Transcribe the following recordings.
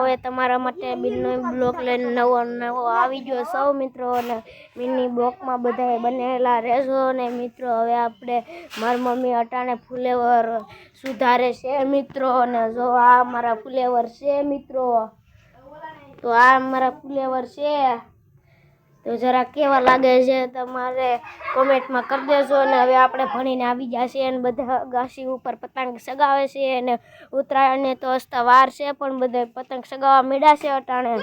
હવે તમારા માટે મિની બ્લોક લઈને નવો આવી ગયો સૌ મિત્રો અને મિની બ્લોકમાં બધાએ બનેલા રહેજો ને મિત્રો હવે આપણે મારી મમ્મી અટાણે ફુલેવર સુધારે છે મિત્રો અને જો આ મારા ફુલેવર છે મિત્રો તો આ મારા ફુલેવર છે તો જરા કેવા લાગે છે તમારે કોમેન્ટમાં કરી દેજો અને હવે આપણે ભણીને આવી જશે અને બધા ગાસી ઉપર પતંગ સગાવે છે અને ઉત્તરાયણને તો હસતા વાર છે પણ બધા પતંગ સગાવવા મીડા છે અટાણે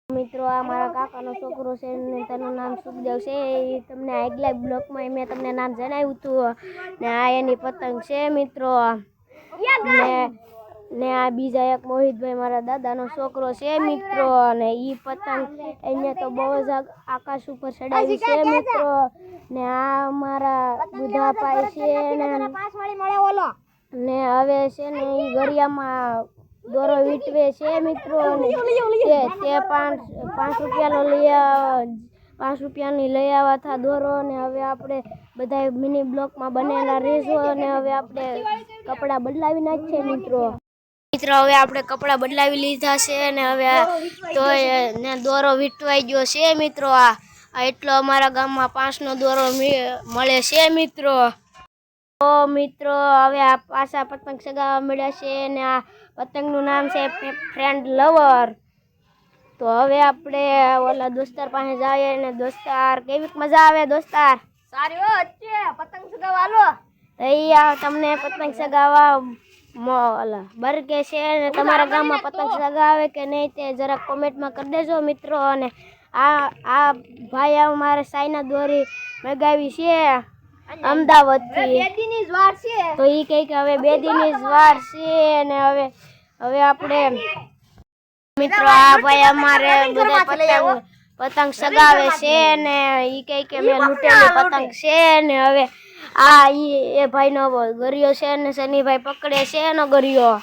મિત્રો આ મારા કાકાનો છોકરો છે ને તેનું નામ સુખદેવ છે એ તમને આગલા બ્લોકમાં મેં તમને નામ જણાવ્યું હતું ને આ એની પતંગ છે મિત્રો ને આ બીજા એક મોહિતભાઈ મારા દાદાનો છોકરો છે મિત્રો અને ઈ પતંગ એને તો બહુ જ આકાશ ઉપર ચડાવી છે મિત્રો ને આ મારા બુધાભાઈ છે ને હવે છે ને ઈ ગરિયામાં દોરો વીટવે છે મિત્રો અને તે 5 રૂપિયાનો પાંચ રૂપિયાની લઈ આવ્યા હતા દોરો ને હવે આપણે બધા મિની બ્લોકમાં બનેલા રહેજો અને હવે આપણે કપડાં બદલાવી નાખીએ મિત્રો હવે આપણે કપડાં બદલાવી લીધા છે અને હવે તો ને દોરો વીટવાઈ ગયો છે મિત્રો આ એટલો અમારા ગામમાં 5નો દોરો મળે છે મિત્રો તો મિત્રો હવે આ પાછા પતંગ સગાવવા મળ્યા છે અને આ પતંગનું નામ છે ફ્રેન્ડ લવર તો હવે આપણે ઓલા દોસ્તાર પાસે જઈએ અને દોસ્તાર કેવી મજા આવે દોસ્તાર સારી હો અચ્છે પતંગ સગાવા હાલો અહીંયા તમને પતંગ સગાવા બરકે છે અને તમારા ગામમાં પતંગ સગાવે કે નહીં તે જરાક કોમેન્ટમાં કરી દેજો મિત્રો અને આ ભાઈ અમારે સાઈના દોરી મગાવી છે અમદાવાદથી 2 દિનની જ વાર છે તો એ કહે કે હવે 2 દિનની જ વાર છે અને હવે આપણે મિત્રો આ ભાઈ અમારે બધા પતંગ સગાવે છે ને એ કહે કે મેં લૂંટેલી પતંગ છે ને હવે આ એ ભાઈનો ગરિયો છે ને શનિભાઈ પકડે છે એનો ગરિયો